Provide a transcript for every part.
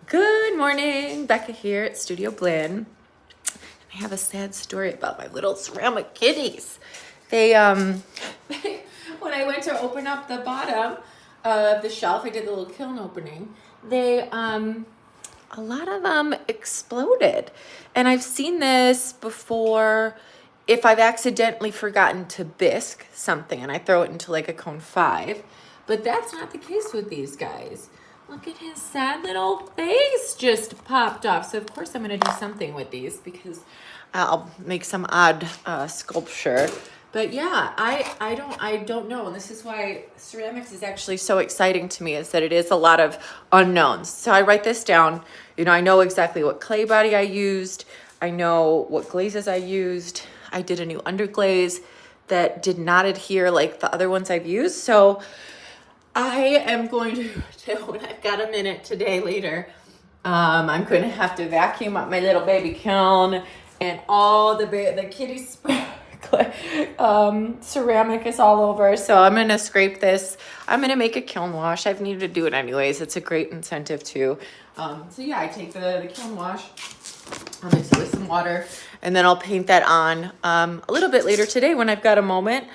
Good morning, Becca here at Studio Blinn. I have a sad story about my little ceramic kitties. They, when I went to open up the bottom of the shelf, I did the little kiln opening. A lot of them exploded. And I've seen this before if I've accidentally forgotten to bisque something and I throw it into like a cone 5. But that's not the case with these guys. Look at his sad little face just popped off. So of course I'm gonna do something with these because I'll make some odd sculpture. But yeah, I don't know. And this is why ceramics is actually so exciting to me, is that it is a lot of unknowns. So I write this down. You know, I know exactly what clay body I used. I know what glazes I used. I did a new underglaze that did not adhere like the other ones I've used. So I am going to, when I've got a minute today later, I'm going to have to vacuum up my little baby kiln and all the kitty ceramic is all over. So I'm going to scrape this. I'm going to make a kiln wash. I've needed to do it anyways. It's a great incentive too. So yeah, I take the kiln wash, I'll mix it with some water, and then I'll paint that on a little bit later today when I've got a moment.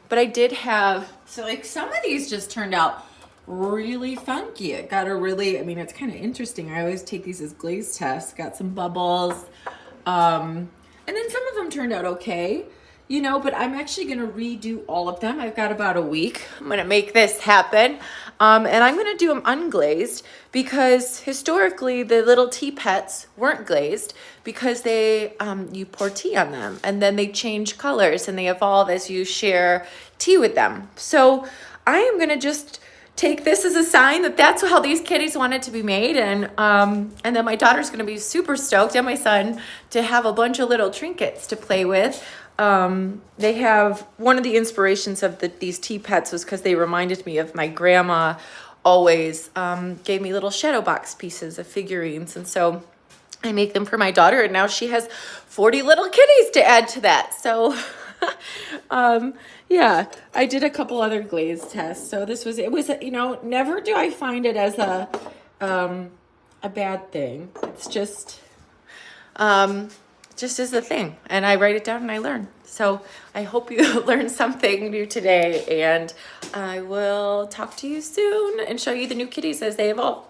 But I did have, so like some of these just turned out really funky. It got a really, I mean, it's kind of interesting. I always take these as glaze tests. Got some bubbles. And then some of them turned out okay, you know, but I'm actually going to redo all of them. I've got about a week. I'm going to make this happen. And I'm going to do them unglazed because historically the little tea pets weren't glazed because they, you pour tea on them and then they change colors and they evolve as you share tea with them. So I am going to just take this as a sign that that's how these kitties want it to be made. And then my daughter's going to be super stoked, and my son, to have a bunch of little trinkets to play with. They have, one of the inspirations of these tea pets was because they reminded me of my grandma always gave me little shadow box pieces of figurines. And so I make them for my daughter, and now she has 40 little kitties to add to that. So yeah, I did a couple other glaze tests. So this was, it was, you know, never do I find it as a bad thing. It's just is a thing, and I write it down and I learn. So I hope you learned something new today, and I will talk to you soon and show you the new kitties as they evolve.